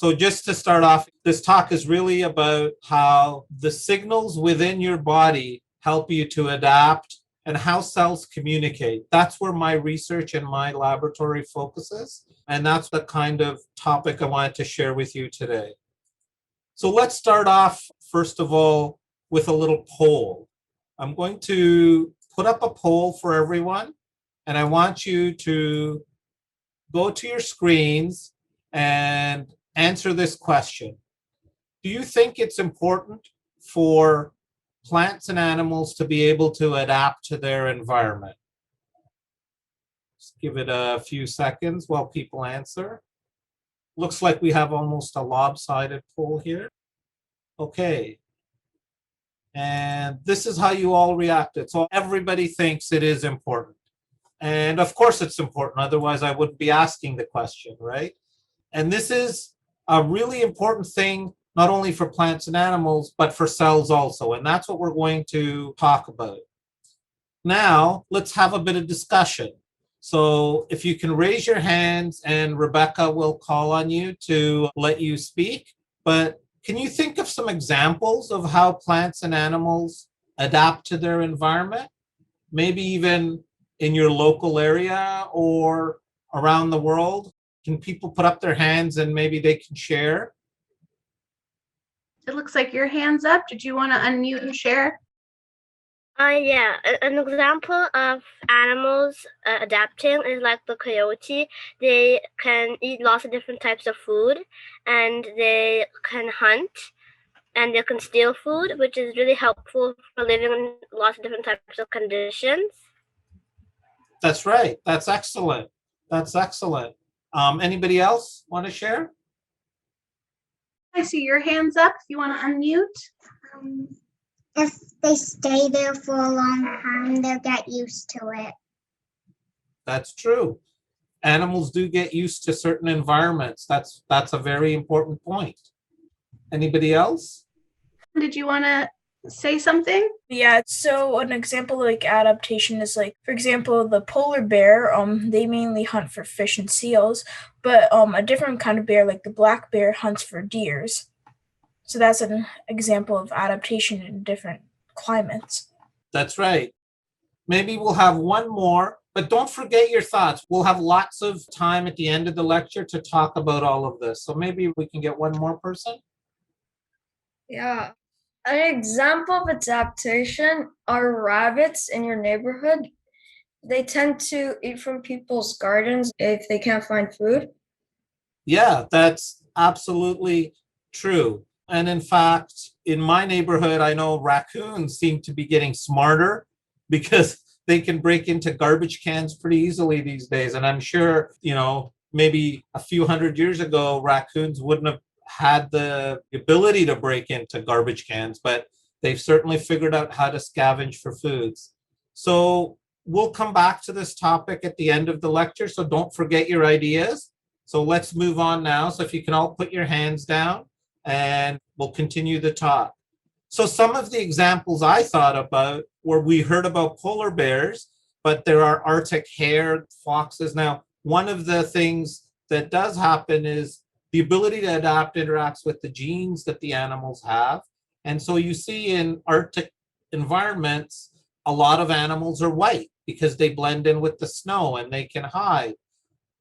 So just to start off, this talk is really about how the signals within your body help you to adapt and how cells communicate. That's where my research and my laboratory focuses. And that's the kind of topic I wanted to share with you today. So let's start off, first of all, with a little poll. I'm going to put up a poll for everyone, and I want you to go to your screens and answer this question. Do you think it's important for plants and animals to be able to adapt to their environment? Just give it a few seconds while people answer. Looks like we have almost a lopsided poll here. Okay. And this is how you all reacted. So everybody thinks it is important. And of course it's important, otherwise I wouldn't be asking the question, right? And this is a really important thing, not only for plants and animals, but for cells also. And that's what we're going to talk about. Now, let's have a bit of discussion. So if you can raise your hands, and Rebecca will call on you to let you speak. But can you think of some examples of how plants and animals adapt to their environment? Maybe even in your local area or around the world? Can people put up their hands and maybe they can share? It looks like your hand's up. Did you want to unmute and share? Yeah, an example of animals adapting is like the coyote. They can eat lots of different types of food, and they can hunt, and they can steal food, which is really helpful for living in lots of different types of conditions. That's right. That's excellent. That's excellent. Anybody else want to share? I see your hand's up. If you want to unmute. If they stay there for a long time, they'll get used to it. That's true. Animals do get used to certain environments. That's a very important point. Anybody else? Did you want to say something? Yeah, so an example like adaptation is like, for example, the polar bear, they mainly hunt for fish and seals, but a different kind of bear, like the black bear, hunts for deers. So that's an example of adaptation in different climates. That's right. Maybe we'll have one more, but don't forget your thoughts. We'll have lots of time at the end of the lecture to talk about all of this. So maybe we can get one more person. Yeah. An example of adaptation are rabbits in your neighborhood. They tend to eat from people's gardens if they can't find food. Yeah, that's absolutely true. And in fact, in my neighborhood, I know raccoons seem to be getting smarter because they can break into garbage cans pretty easily these days. And I'm sure, maybe a few hundred years ago, raccoons wouldn't have had the ability to break into garbage cans, but they've certainly figured out how to scavenge for foods. So we'll come back to this topic at the end of the lecture, so don't forget your ideas. So let's move on now. So if you can all put your hands down, and we'll continue the talk. So some of the examples I thought about were, we heard about polar bears, but there are Arctic hare, foxes. Now, one of the things that does happen is the ability to adapt interacts with the genes that the animals have. And so you see in Arctic environments, a lot of animals are white because they blend in with the snow and they can hide.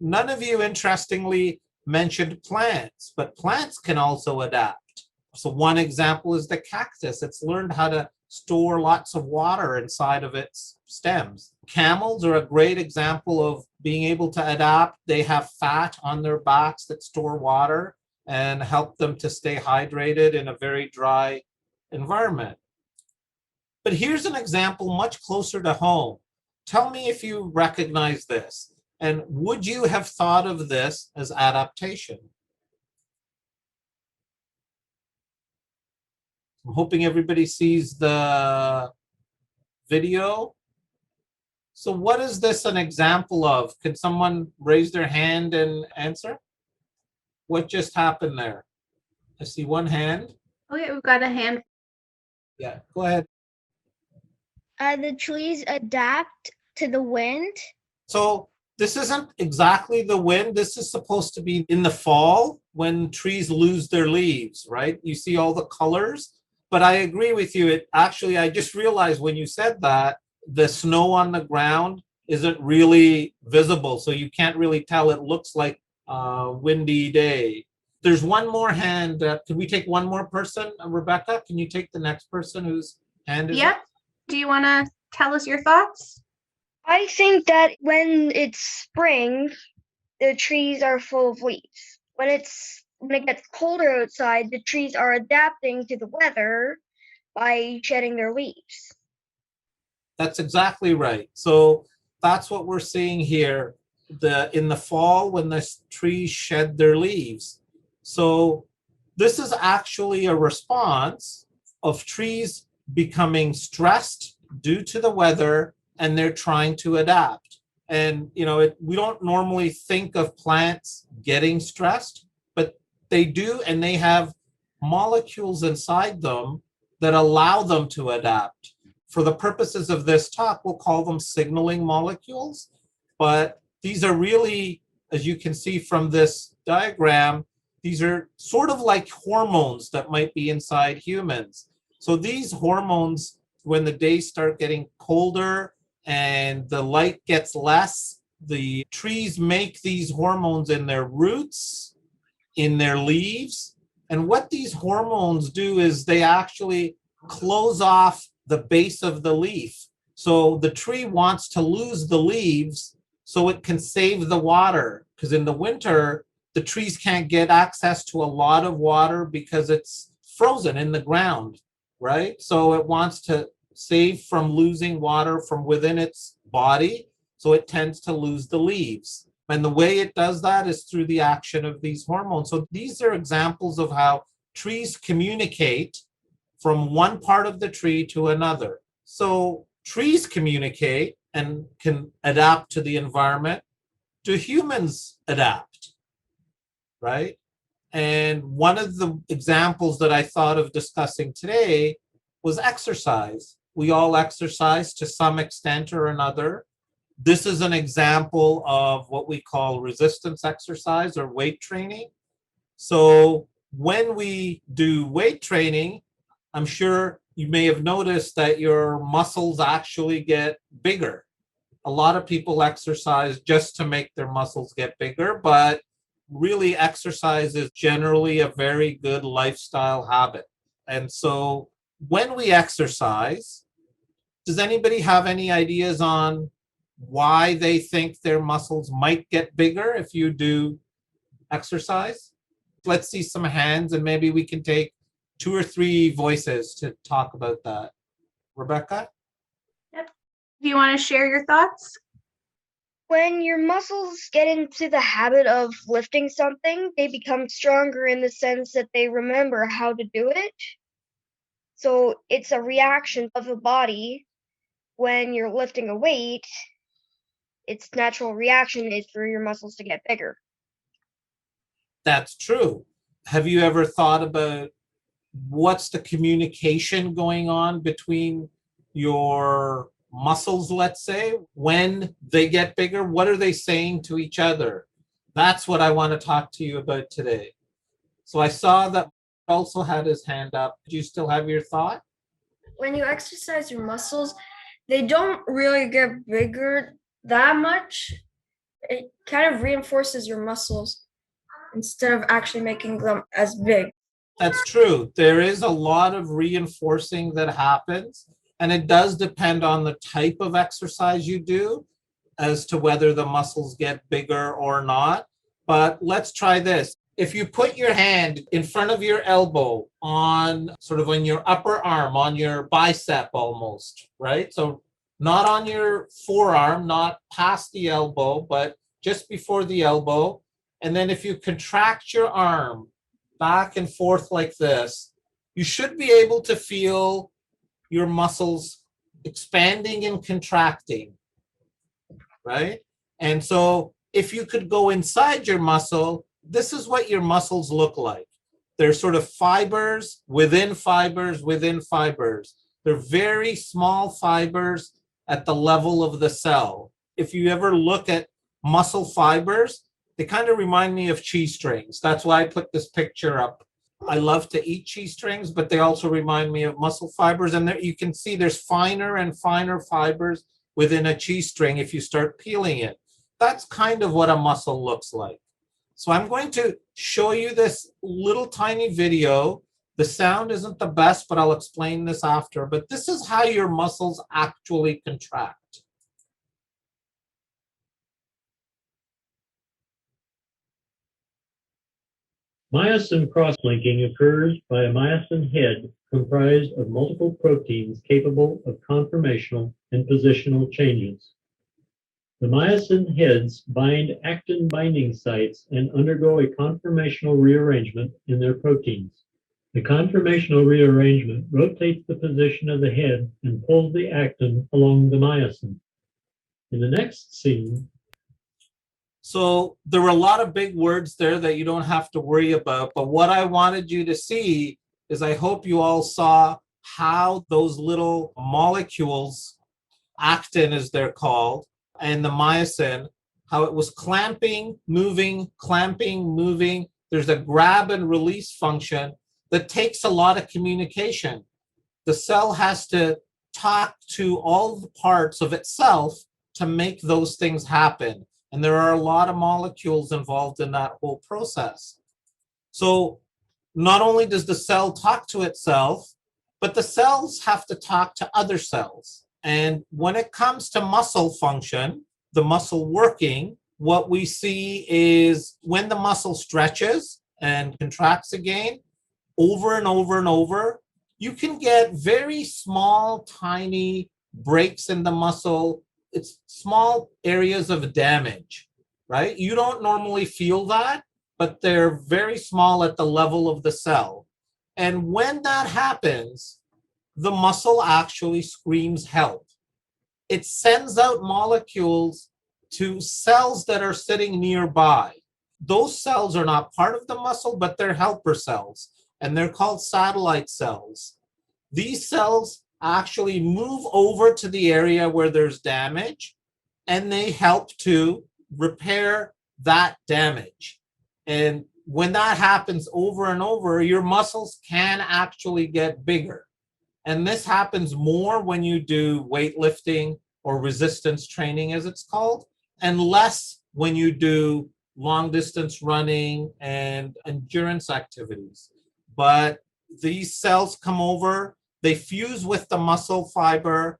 None of you, interestingly, mentioned plants, but plants can also adapt. So one example is the cactus. It's learned how to store lots of water inside of its stems. Camels are a great example of being able to adapt. They have fat on their backs that store water and help them to stay hydrated in a very dry environment. But here's an example much closer to home. Tell me if you recognize this. And would you have thought of this as adaptation? I'm hoping everybody sees the video. So what is this an example of? Could someone raise their hand and answer? What just happened there? I see one hand. Okay, we've got a hand. Yeah, go ahead. The trees adapt to the wind. So this isn't exactly the wind. This is supposed to be in the fall when trees lose their leaves, right? You see all the colors. But I agree with you. It actually, I just realized when you said that, the snow on the ground isn't really visible. So you can't really tell. It looks like a windy day. There's one more hand. Can we take one more person? Rebecca, can you take the next person whose hand is Yep. up? Do you want to tell us your thoughts? I think that when it's spring, the trees are full of leaves. When it gets colder outside, the trees are adapting to the weather by shedding their leaves. That's exactly right. So that's what we're seeing here. In the fall when the trees shed their leaves. So this is actually a response of trees becoming stressed due to the weather, and they're trying to adapt. And we don't normally think of plants getting stressed, but they do, and they have molecules inside them that allow them to adapt. For the purposes of this talk, we'll call them signaling molecules, but these are really, as you can see from this diagram, these are sort of like hormones that might be inside humans. So these hormones, when the days start getting colder and the light gets less, the trees make these hormones in their roots, in their leaves. And what these hormones do is they actually close off the base of the leaf. So the tree wants to lose the leaves so it can save the water, because in the winter, the trees can't get access to a lot of water because it's frozen in the ground, right? So it wants to save from losing water from within its body, so it tends to lose the leaves. And the way it does that is through the action of these hormones. So these are examples of how trees communicate from one part of the tree to another. So trees communicate and can adapt to the environment. Do humans adapt? Right? And one of the examples that I thought of discussing today was exercise. We all exercise to some extent or another. This is an example of what we call resistance exercise or weight training. So when we do weight training, I'm sure you may have noticed that your muscles actually get bigger. A lot of people exercise just to make their muscles get bigger, but really exercise is generally a very good lifestyle habit. And so when we exercise, does anybody have any ideas on why they think their muscles might get bigger if you do exercise? Let's see some hands, and maybe we can take 2 or 3 voices to talk about that. Rebecca? Do you want to share your thoughts? When your muscles get into the habit of lifting something, they become stronger in the sense that they remember how to do it. So it's a reaction of the body when you're lifting a weight. Its natural reaction is for your muscles to get bigger. That's true. Have you ever thought about what's the communication going on between your muscles, let's say, when they get bigger? What are they saying to each other? That's what I want to talk to you about today. So I saw that also had his hand up. Do you still have your thought? When you exercise your muscles, they don't really get bigger that much. It kind of reinforces your muscles instead of actually making them as big. That's true. There is a lot of reinforcing that happens, and it does depend on the type of exercise you do as to whether the muscles get bigger or not. But let's try this. If you put your hand in front of your elbow on sort of on your upper arm, on your bicep almost, right? So not on your forearm, not past the elbow, but just before the elbow. And then if you contract your arm back and forth like this, you should be able to feel your muscles expanding and contracting, right? And so if you could go inside your muscle, this is what your muscles look like. They're sort of fibers within fibers within fibers. They're very small fibers at the level of the cell. If you ever look at muscle fibers, They kind of remind me of cheese strings. That's why I put this picture up. I love to eat cheese strings, but they also remind me of muscle fibers. And there you can see there's finer and finer fibers within a cheese string if you start peeling it. That's kind of what a muscle looks like. So I'm going to show you this little tiny video. The sound isn't the best, but I'll explain this after. But this is how your muscles actually contract. Myosin crosslinking occurs by a myosin head comprised of multiple proteins capable of conformational and positional changes. The myosin heads bind actin binding sites and undergo a conformational rearrangement in their proteins. The conformational rearrangement rotates the position of the head and pulls the actin along the myosin. In the next scene, so there were a lot of big words there that you don't have to worry about. But what I wanted you to see is I hope you all saw how those little molecules, actin as they're called, and the myosin, how it was clamping, moving. There's a grab and release function that takes a lot of communication. The cell has to talk to all the parts of itself to make those things happen. And there are a lot of molecules involved in that whole process. So not only does the cell talk to itself, but the cells have to talk to other cells. And when it comes to muscle function, the muscle working, what we see is when the muscle stretches and contracts again, over and over and over, you can get very small, tiny breaks in the muscle. It's small areas of damage, right? You don't normally feel that, but they're very small at the level of the cell. And when that happens, the muscle actually screams help. It sends out molecules to cells that are sitting nearby. Those cells are not part of the muscle, but they're helper cells, and they're called satellite cells. These cells actually move over to the area where there's damage, and they help to repair that damage. And when that happens over and over, your muscles can actually get bigger. And this happens more when you do weightlifting or resistance training, as it's called, and less when you do long distance running and endurance activities. But these cells come over, they fuse with the muscle fiber,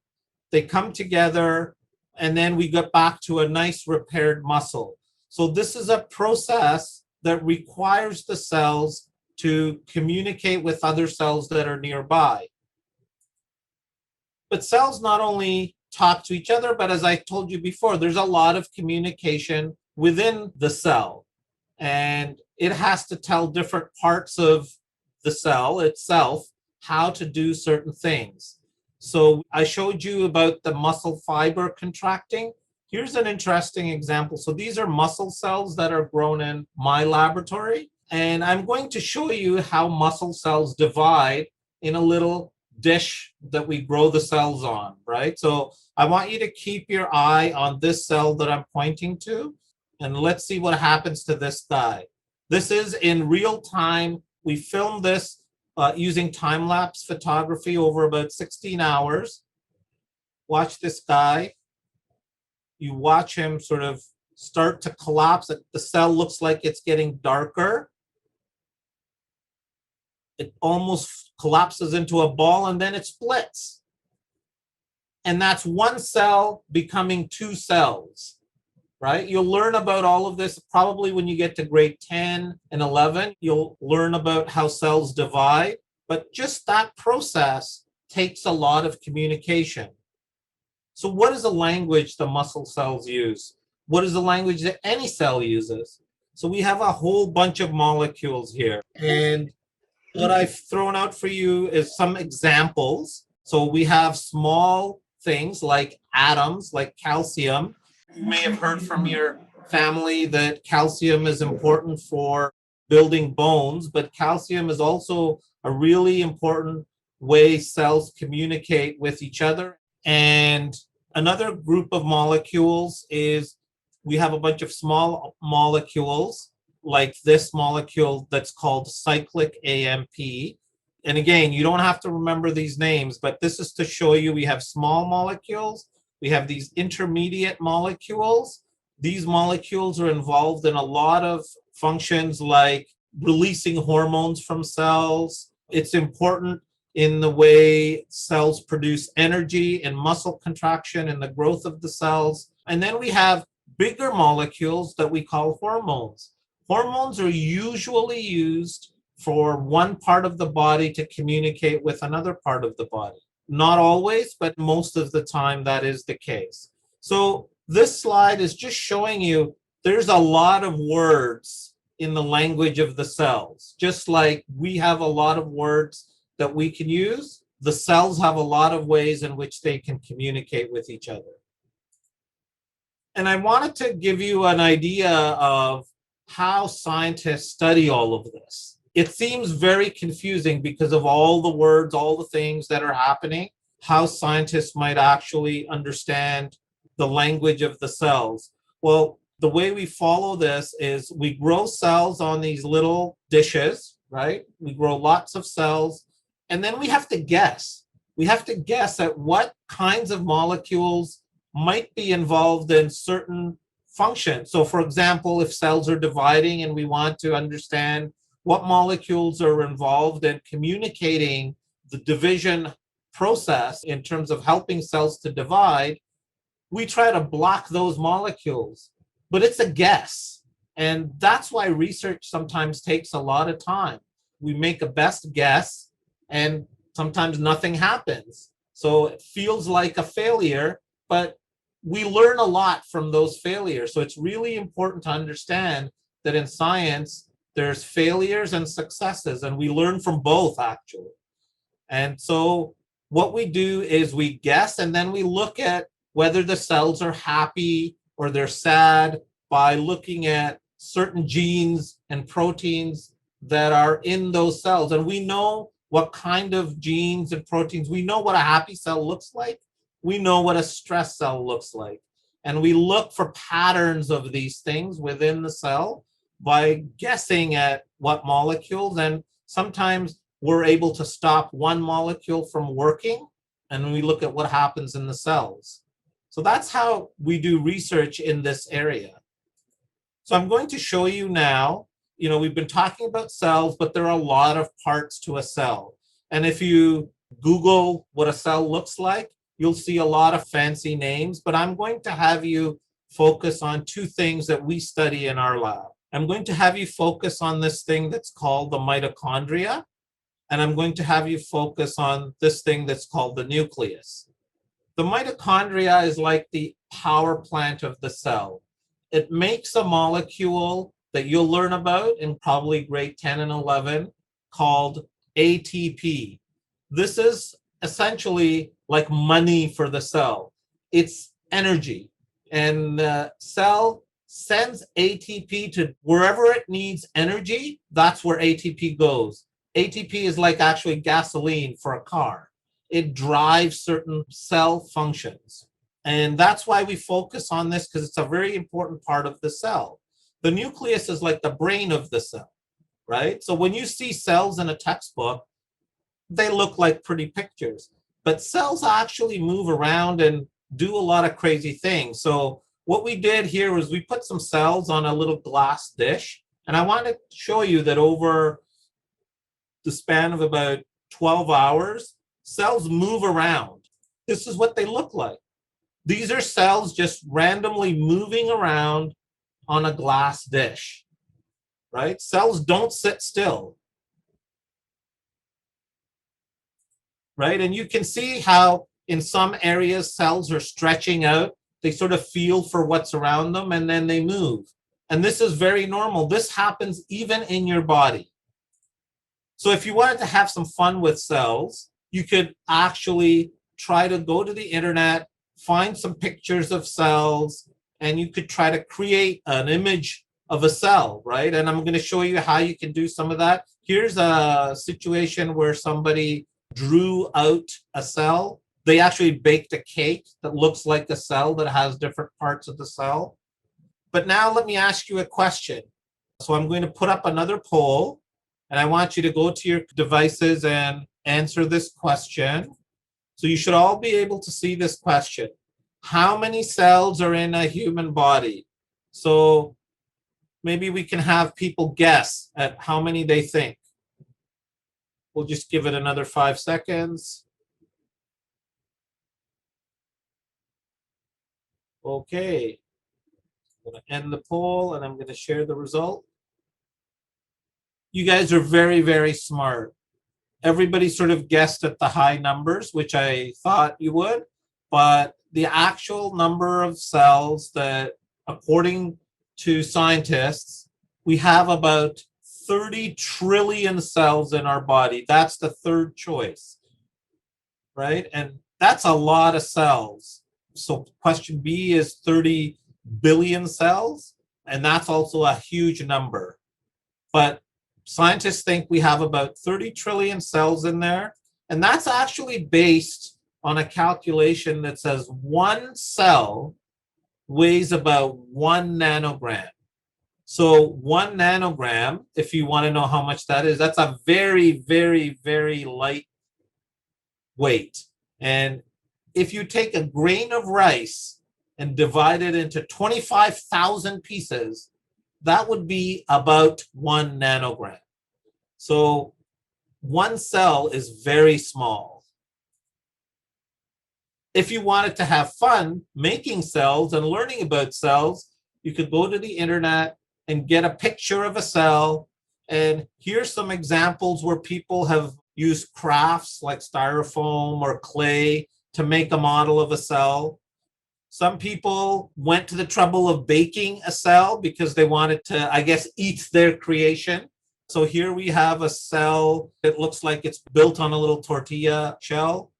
they come together, and then we get back to a nice repaired muscle. So this is a process that requires the cells to communicate with other cells that are nearby. But cells not only talk to each other, but as I told you before, there's a lot of communication within the cell. And it has to tell different parts of the cell itself how to do certain things. So I showed you about the muscle fiber contracting. Here's an interesting example. So these are muscle cells that are grown in my laboratory. And I'm going to show you how muscle cells divide in a little dish that we grow the cells on, right? So I want you to keep your eye on this cell that I'm pointing to, and let's see what happens to this guy. This is in real time. We filmed this using time-lapse photography over about 16 hours. Watch this guy. You watch him sort of start to collapse. The cell looks like it's getting darker. It almost collapses into a ball, and then it splits. And that's one cell becoming two cells, right? You'll learn about all of this probably when you get to grade 10 and 11. You'll learn about how cells divide, but just that process takes a lot of communication. So what is the language the muscle cells use? What is the language that any cell uses? So we have a whole bunch of molecules here. And what I've thrown out for you is some examples. So we have small things like atoms, like calcium. You may have heard from your family that calcium is important for building bones, but calcium is also a really important way cells communicate with each other. And another group of molecules is we have a bunch of small molecules like this molecule that's called cyclic AMP. And again, you don't have to remember these names, but this is to show you we have small molecules, we have these intermediate molecules. These molecules are involved in a lot of functions like releasing hormones from cells. It's important in the way cells produce energy and muscle contraction and the growth of the cells. And then we have bigger molecules that we call hormones. Hormones are usually used for one part of the body to communicate with another part of the body. Not always, but most of the time that is the case. So this slide is just showing you there's a lot of words in the language of the cells. Just like we have a lot of words that we can use, the cells have a lot of ways in which they can communicate with each other. And I wanted to give you an idea of how scientists study all of this. It seems very confusing because of all the words, all the things that are happening, how scientists might actually understand the language of the cells. Well, the way we follow this is we grow cells on these little dishes, right? We grow lots of cells, and then we have to guess. We have to guess at what kinds of molecules might be involved in certain functions. So for example, if cells are dividing and we want to understand what molecules are involved in communicating the division process in terms of helping cells to divide, we try to block those molecules. But it's a guess. And that's why research sometimes takes a lot of time. We make a best guess, and sometimes nothing happens. So it feels like a failure, but we learn a lot from those failures. So it's really important to understand that in science, there's failures and successes, and we learn from both, actually. And so what we do is we guess, and then we look at whether the cells are happy or they're sad by looking at certain genes and proteins that are in those cells. And we know what kind of genes and proteins, we know what a happy cell looks like. We know what a stress cell looks like. And we look for patterns of these things within the cell by guessing at what molecules, and sometimes we're able to stop one molecule from working, and we look at what happens in the cells. So that's how we do research in this area. So I'm going to show you now, we've been talking about cells, but there are a lot of parts to a cell. And if you Google what a cell looks like, you'll see a lot of fancy names, but I'm going to have you focus on two things that we study in our lab. I'm going to have you focus on this thing that's called the mitochondria, and I'm going to have you focus on this thing that's called the nucleus. The mitochondria is like the power plant of the cell. It makes a molecule that you'll learn about in probably grade 10 and 11 called ATP. This is essentially like money for the cell. It's energy, and the cell sends ATP to wherever it needs energy. That's where ATP goes. ATP is like actually gasoline for a car. It drives certain cell functions. And that's why we focus on this, because it's a very important part of the cell. The nucleus is like the brain of the cell, right? So when you see cells in a textbook, they look like pretty pictures. But cells actually move around and do a lot of crazy things. So what we did here was we put some cells on a little glass dish. And I want to show you that over the span of about 12 hours, cells move around. This is what they look like. These are cells just randomly moving around on a glass dish, right? Cells don't sit still, right? And you can see how in some areas cells are stretching out. They sort of feel for what's around them, and then they move. And this is very normal. This happens even in your body. So if you wanted to have some fun with cells, you could actually try to go to the internet, find some pictures of cells, and you could try to create an image of a cell, right? And I'm going to show you how you can do some of that. Here's a situation where somebody drew out a cell. They actually baked a cake that looks like a cell that has different parts of the cell. But now let me ask you a question. So I'm going to put up another poll, and I want you to go to your devices and answer this question. So you should all be able to see this question. How many cells are in a human body? So maybe we can have people guess at how many they think. We'll just give it another 5 seconds. Okay. I'm going to end the poll and I'm going to share the result. You guys are very, very smart. Everybody sort of guessed at the high numbers, which I thought you would, but the actual number of cells that, according to scientists, we have about 30 trillion cells in our body. That's the third choice, right? And that's a lot of cells. So question B is 30 billion cells, and that's also a huge number. But scientists think we have about 30 trillion cells in there, and that's actually based on a calculation that says one cell weighs about 1 nanogram. So 1 nanogram, if you want to know how much that is, that's a very, very, very light weight. And if you take a grain of rice and divide it into 25,000 pieces, that would be about 1 nanogram. So one cell is very small. If you wanted to have fun making cells and learning about cells, you could go to the internet and get a picture of a cell. And here's some examples where people have used crafts like styrofoam or clay to make a model of a cell. Some people went to the trouble of baking a cell because they wanted to, I guess, eat their creation. So here we have a cell that looks like it's built on a little tortilla shell.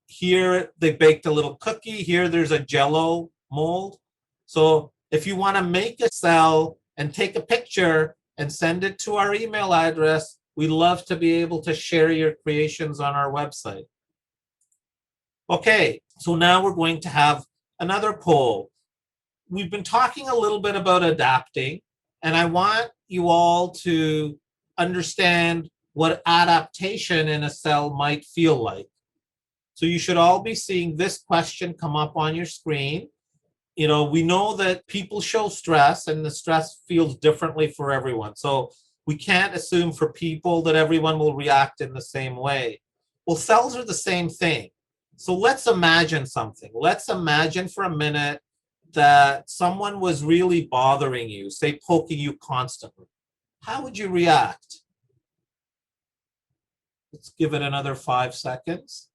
Here they baked a little cookie. Here there's a Jell-O mold. So if you want to make a cell and take a picture and send it to our email address, we'd love to be able to share your creations on our website. Okay, so now we're going to have another poll. We've been talking a little bit about adapting, and I want you all to understand what adaptation in a cell might feel like. So you should all be seeing this question come up on your screen. You know, we know that people show stress, and the stress feels differently for everyone. So we can't assume for people that everyone will react in the same way. Well, cells are the same thing. So let's imagine something. Let's imagine for a minute that someone was really bothering you, say poking you constantly. How would you react? Let's give it another 5 seconds.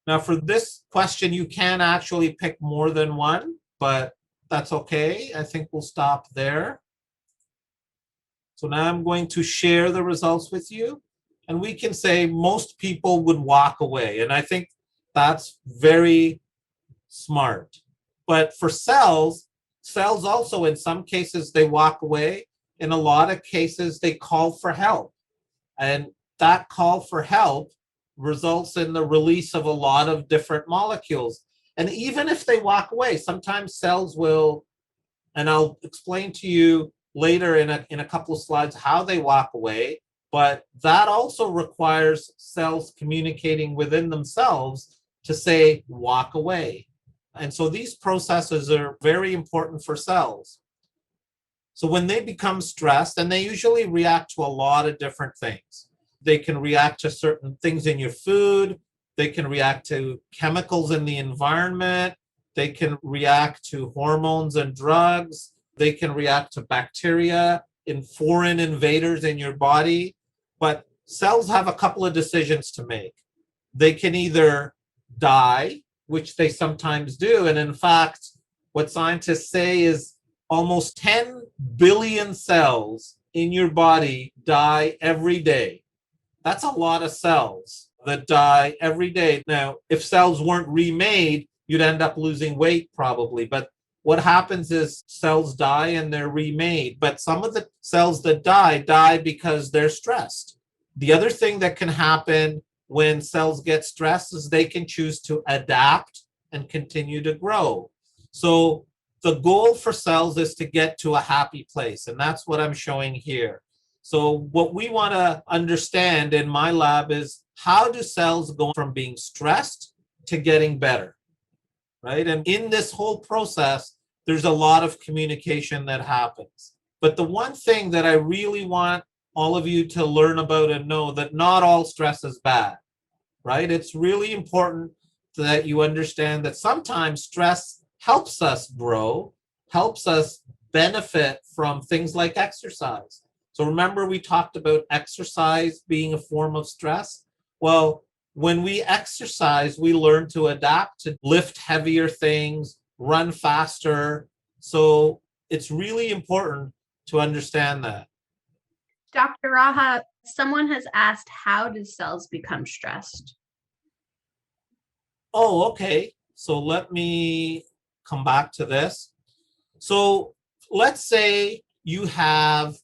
Now for this question, you can actually pick more than one, but that's okay. I think we'll stop there. So now I'm going to share the results with you, and we can say most people would walk away. And I think that's very smart. But for cells also, in some cases, they walk away. In a lot of cases, they call for help. And that call for help results in the release of a lot of different molecules. And even if they walk away, sometimes cells will, and I'll explain to you later in a couple of slides how they walk away, but that also requires cells communicating within themselves to say, walk away. And so these processes are very important for cells. So when they become stressed, and they usually react to a lot of different things. They can react to certain things in your food. They can react to chemicals in the environment. They can react to hormones and drugs. They can react to bacteria in foreign invaders in your body. But cells have a couple of decisions to make. They can either die, which they sometimes do. And in fact, what scientists say is almost 10 billion cells in your body die every day. That's a lot of cells that die every day. Now, if cells weren't remade, you'd end up losing weight probably. But what happens is cells die and they're remade. But some of the cells that die because they're stressed. The other thing that can happen when cells get stressed is they can choose to adapt and continue to grow. So the goal for cells is to get to a happy place, and that's what I'm showing here. So what we want to understand in my lab is how do cells go from being stressed to getting better, right? And in this whole process, there's a lot of communication that happens. But the one thing that I really want all of you to learn about and know that not all stress is bad, right? It's really important that you understand that sometimes stress helps us grow, helps us benefit from things like exercise. So remember we talked about exercise being a form of stress? Well, when we exercise, we learn to adapt, to lift heavier things, run faster. So it's really important to understand that. Dr. Raha, someone has asked, how do cells become stressed? Oh, okay. So let me come back to this. So let's say you have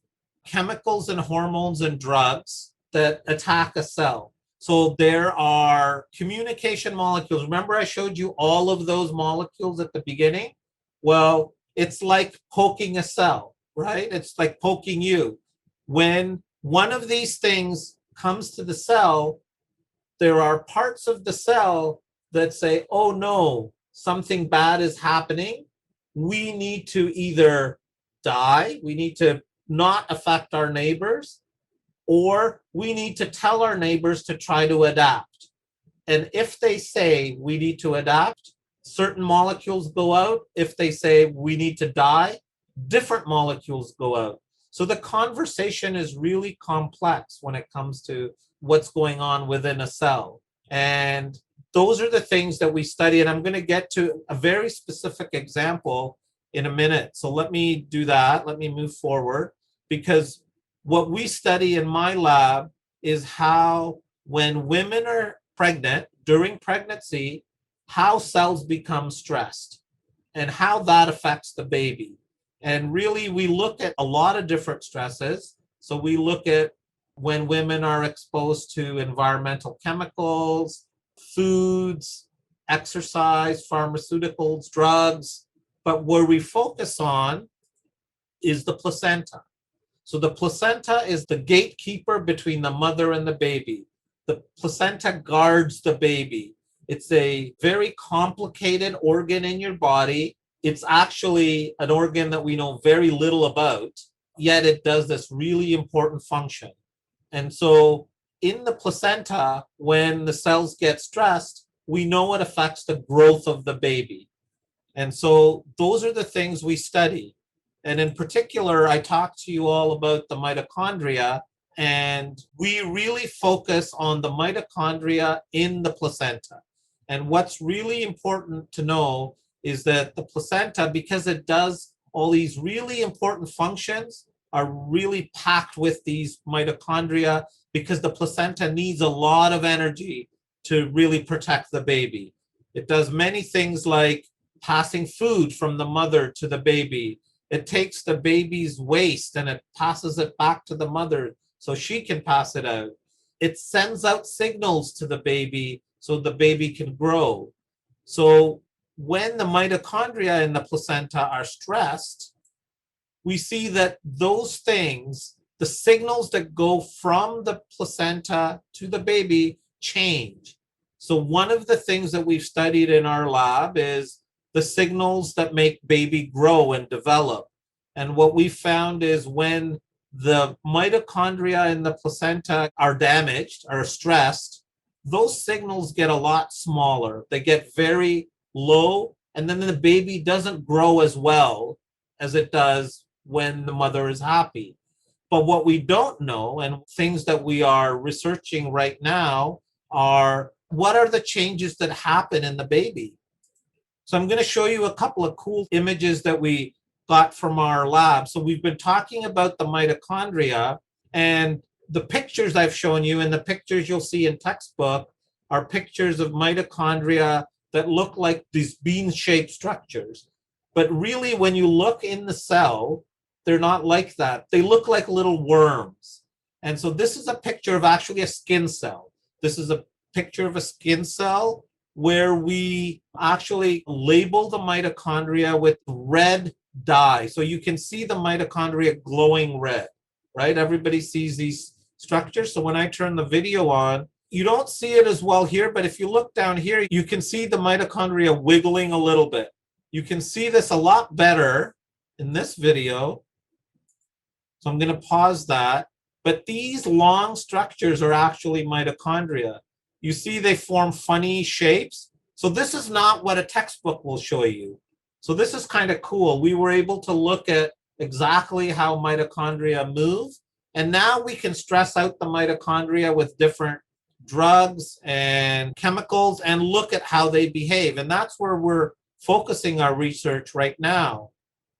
chemicals and hormones and drugs that attack a cell. So there are communication molecules. Remember I showed you all of those molecules at the beginning? Well, it's like poking a cell, right? It's like poking you. When one of these things comes to the cell, there are parts of the cell that say, oh no, something bad is happening. We need to either die, we need to not affect our neighbors, or we need to tell our neighbors to try to adapt. And if they say we need to adapt, certain molecules go out. If they say we need to die, different molecules go out. So the conversation is really complex when it comes to what's going on within a cell. And those are the things that we study. And I'm going to get to a very specific example in a minute. So let me do that. Let me move forward, because what we study in my lab is how when women are pregnant, during pregnancy, how cells become stressed and how that affects the baby. And really, we look at a lot of different stresses. So we look at when women are exposed to environmental chemicals, foods, exercise, pharmaceuticals, drugs. But where we focus on is the placenta. So the placenta is the gatekeeper between the mother and the baby. The placenta guards the baby. It's a very complicated organ in your body. It's actually an organ that we know very little about, yet it does this really important function. And so in the placenta, when the cells get stressed, we know it affects the growth of the baby. And so those are the things we study. And in particular, I talked to you all about the mitochondria, and we really focus on the mitochondria in the placenta. And what's really important to know is that the placenta, because it does all these really important functions, are really packed with these mitochondria, because the placenta needs a lot of energy to really protect the baby. It does many things like passing food from the mother to the baby. It takes the baby's waste and it passes it back to the mother so she can pass it out. It sends out signals to the baby so the baby can grow. So when the mitochondria in the placenta are stressed, we see that those things, the signals that go from the placenta to the baby, change. So one of the things that we've studied in our lab is the signals that make baby grow and develop. And what we found is when the mitochondria in the placenta are damaged or stressed, those signals get a lot smaller. They get very low, and then the baby doesn't grow as well as it does when the mother is happy. But what we don't know, and things that we are researching right now, are what are the changes that happen in the baby. So I'm going to show you a couple of cool images that we got from our lab. So we've been talking about the mitochondria, and the pictures I've shown you and the pictures you'll see in textbook are pictures of mitochondria that look like these bean-shaped structures. But really, when you look in the cell, they're not like that. They look like little worms. And so this is a picture of actually a skin cell. This is a picture of a skin cell where we actually label the mitochondria with red dye. So you can see the mitochondria glowing red, right? Everybody sees these structures. So when I turn the video on, you don't see it as well here, but if you look down here, you can see the mitochondria wiggling a little bit. You can see this a lot better in this video. So I'm going to pause that. But these long structures are actually mitochondria. You see they form funny shapes. So this is not what a textbook will show you. So this is kind of cool. We were able to look at exactly how mitochondria move. And now we can stress out the mitochondria with different drugs and chemicals and look at how they behave. And that's where we're focusing our research right now.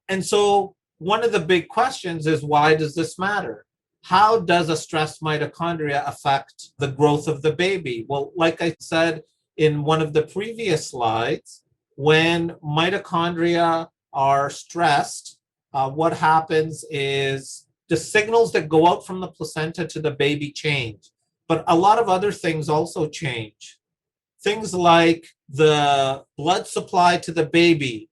And so one of the big questions is, why does this matter? How does a stressed mitochondria affect the growth of the baby? Well, like I said in one of the previous slides, when mitochondria are stressed, what happens is the signals that go out from the placenta to the baby change. But a lot of other things also change. Things like the blood supply to the baby,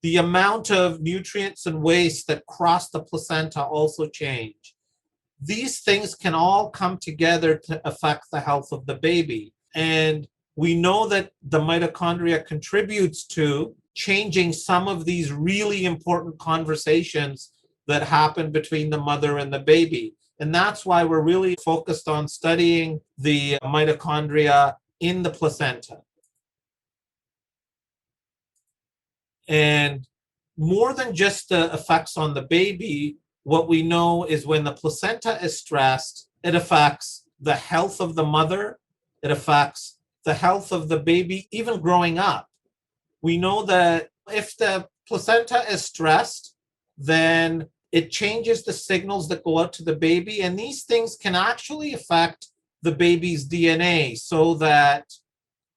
the amount of nutrients and waste that cross the placenta also change. These things can all come together to affect the health of the baby. And we know that the mitochondria contributes to changing some of these really important conversations that happen between the mother and the baby. And that's why we're really focused on studying the mitochondria in the placenta. And more than just the effects on the baby, what we know is when the placenta is stressed, it affects the health of the mother, it affects the health of the baby, even growing up. We know that if the placenta is stressed, then it changes the signals that go out to the baby, and these things can actually affect the baby's DNA, so that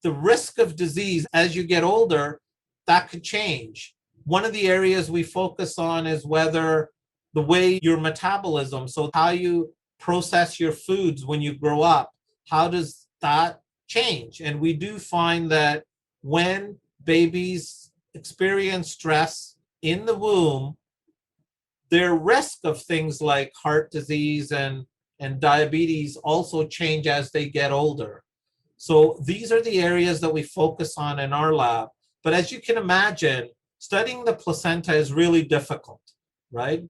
the risk of disease as you get older, that could change. One of the areas we focus on is whether the way your metabolism, so how you process your foods when you grow up, how does that change? And we do find that when babies experience stress in the womb, their risk of things like heart disease and diabetes also change as they get older. So these are the areas that we focus on in our lab. But as you can imagine, studying the placenta is really difficult, right?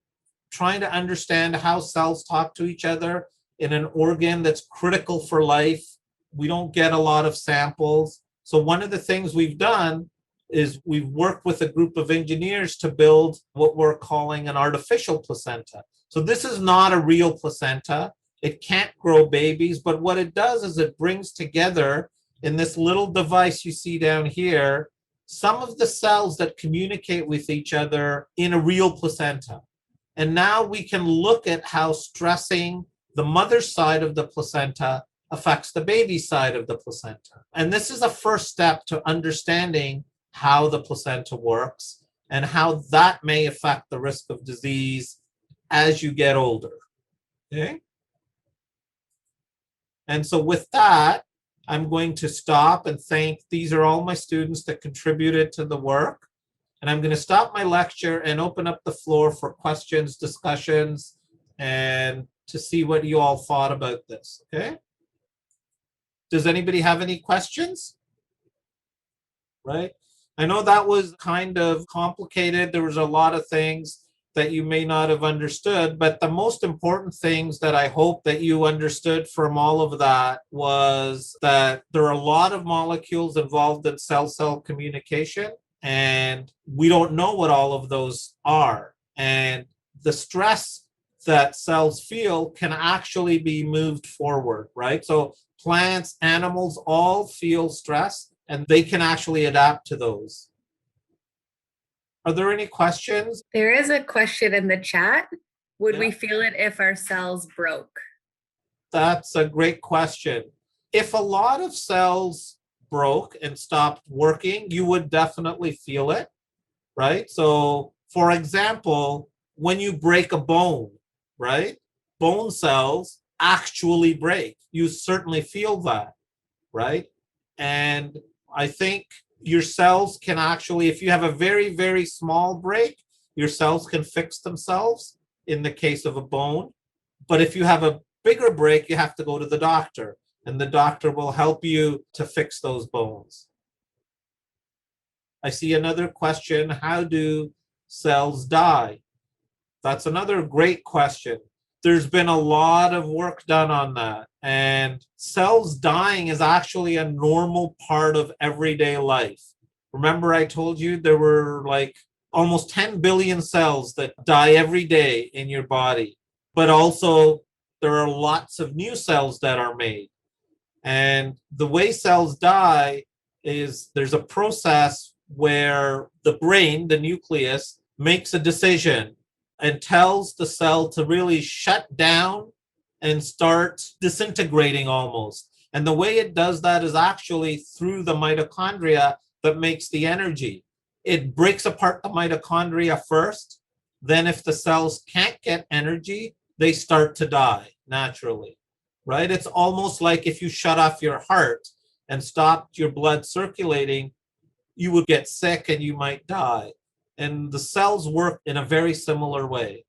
Trying to understand how cells talk to each other in an organ that's critical for life. We don't get a lot of samples. So one of the things we've done is we've worked with a group of engineers to build what we're calling an artificial placenta. So this is not a real placenta. It can't grow babies, but what it does is it brings together in this little device you see down here, some of the cells that communicate with each other in a real placenta. And now we can look at how stressing the mother's side of the placenta affects the baby's side of the placenta. And this is a first step to understanding how the placenta works and how that may affect the risk of disease as you get older. Okay? And so with that, I'm going to stop and thank, these are all my students that contributed to the work. And I'm going to stop my lecture and open up the floor for questions, discussions, and to see what you all thought about this, okay? Does anybody have any questions? Right? I know that was kind of complicated. There was a lot of things that you may not have understood, but the most important things that I hope that you understood from all of that was that there are a lot of molecules involved in cell-cell communication, and we don't know what all of those are. And the stress that cells feel can actually be moved forward, right? So plants, animals all feel stress, and they can actually adapt to those. Are there any questions? There is a question in the chat. Would Yeah. we feel it if our cells broke? That's a great question. If a lot of cells broke and stopped working, you would definitely feel it, right? So, for example, when you break a bone, right? Bone cells actually break. You certainly feel that. right? And I think your cells can actually, if you have a very, very small break, your cells can fix themselves in the case of a bone. But if you have a bigger break, you have to go to the doctor, and the doctor will help you to fix those bones. I see another question. How do cells die? That's another great question. There's been a lot of work done on that. And cells dying is actually a normal part of everyday life. Remember, I told you there were like almost 10 billion cells that die every day in your body. But also, there are lots of new cells that are made. And the way cells die is there's a process where the brain, the nucleus, makes a decision and tells the cell to really shut down and start disintegrating almost. And the way it does that is actually through the mitochondria that makes the energy. It breaks apart the mitochondria first. Then if the cells can't get energy, they start to die naturally, right? It's almost like if you shut off your heart and stopped your blood circulating, you would get sick and you might die. And the cells work in a very similar way.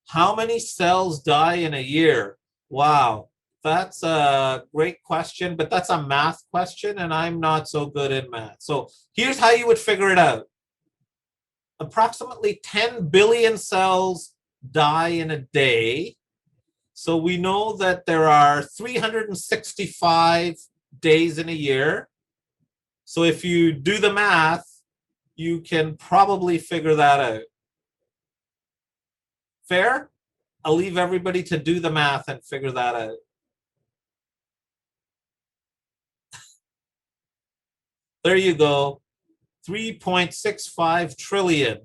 How many cells die in a year? Wow, that's a great question, but that's a math question, and I'm not so good in math. So here's how you would figure it out. Approximately 10 billion cells die in a day. So we know that there are 365 days in a year. So if you do the math, you can probably figure that out. Fair? I'll leave everybody to do the math and figure that out. There you go. 3.65 trillion.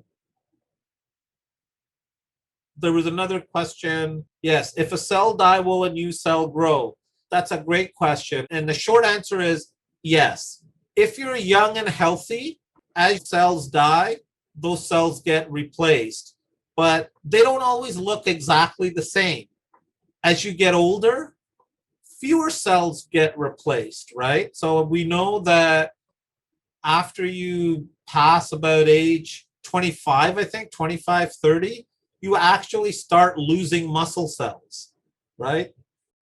There was another question. Yes, if a cell die, will a new cell grow? That's a great question. And the short answer is yes. If you're young and healthy, as cells die, those cells get replaced. But they don't always look exactly the same. As you get older, fewer cells get replaced, right? So we know that after you pass about age 25, I think, 25, 30, you actually start losing muscle cells, right?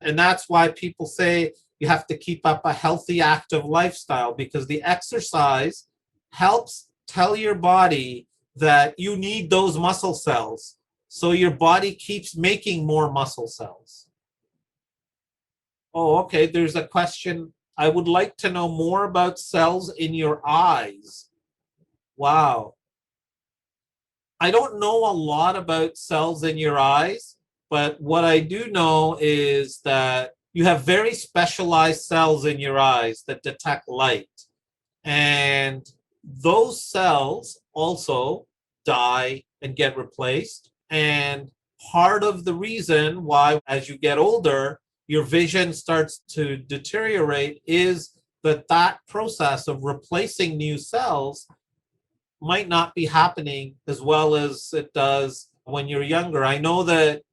And that's why people say you have to keep up a healthy, active lifestyle, because the exercise helps tell your body that you need those muscle cells. So your body keeps making more muscle cells. Oh, okay, there's a question. I would like to know more about cells in your eyes. Wow. I don't know a lot about cells in your eyes, but what I do know is that you have very specialized cells in your eyes that detect light. And those cells also die and get replaced. And part of the reason why, as you get older, your vision starts to deteriorate is that that process of replacing new cells might not be happening as well as it does when you're younger. I know that,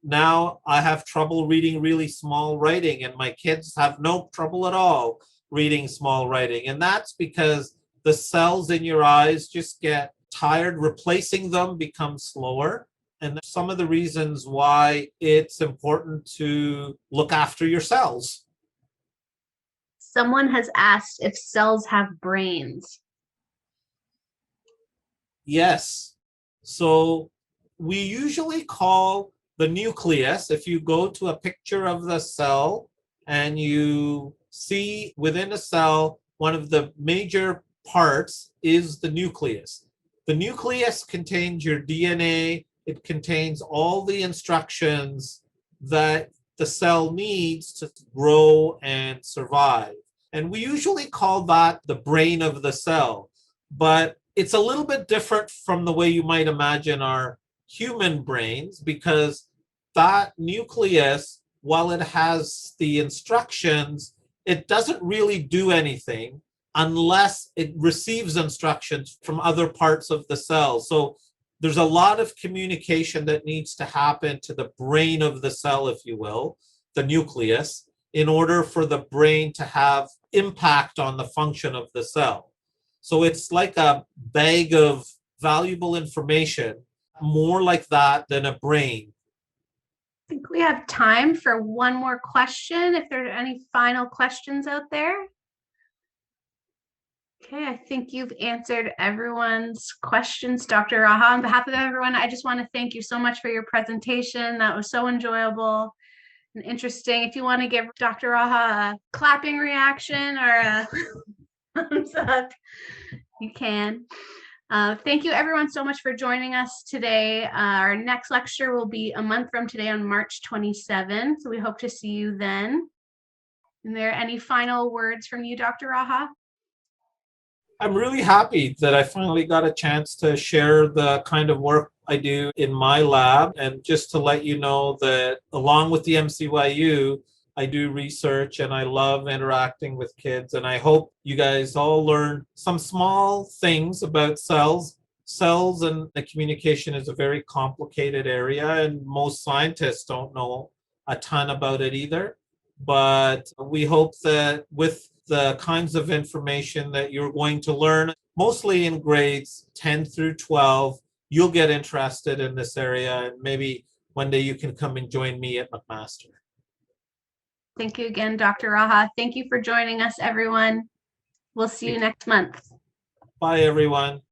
now I have trouble reading really small writing, and my kids have no trouble at all reading small writing. And that's because the cells in your eyes just get tired. Replacing them becomes slower. And some of the reasons why it's important to look after your cells. Someone has asked if cells have brains. Yes. So we usually call the nucleus, if you go to a picture of the cell and you see within a cell, one of the major parts is the nucleus. The nucleus contains your DNA. It contains all the instructions that the cell needs to grow and survive. And we usually call that the brain of the cell. But it's a little bit different from the way you might imagine our human brains, because that nucleus, while it has the instructions, it doesn't really do anything unless it receives instructions from other parts of the cell. So there's a lot of communication that needs to happen to the brain of the cell, if you will. the nucleus, in order for the brain to have impact on the function of the cell. So it's like a bag of valuable information, more like that than a brain. I think we have time for one more question, if there are any final questions out there. Okay, I think you've answered everyone's questions, Dr. Raha. On behalf of everyone, I just want to thank you so much for your presentation. That was so enjoyable and interesting. If you want to give Dr. Raha a clapping reaction or a thumbs up, you can. Thank you everyone so much for joining us today. Our next lecture will be a month from today on March 27th. So we hope to see you then. Are there any final words from you, Dr. Raha? I'm really happy that I finally got a chance to share the kind of work I do in my lab, and just to let you know that along with the MCYU, I do research and I love interacting with kids, and I hope you guys all learn some small things about cells. Cells and the communication is a very complicated area, and most scientists don't know a ton about it either. But we hope that with the kinds of information that you're going to learn, mostly in grades 10 through 12, you'll get interested in this area, and maybe one day you can come and join me at McMaster. Thank you again, Dr. Raha. Thank you for joining us, everyone. We'll see you next month. Bye, everyone.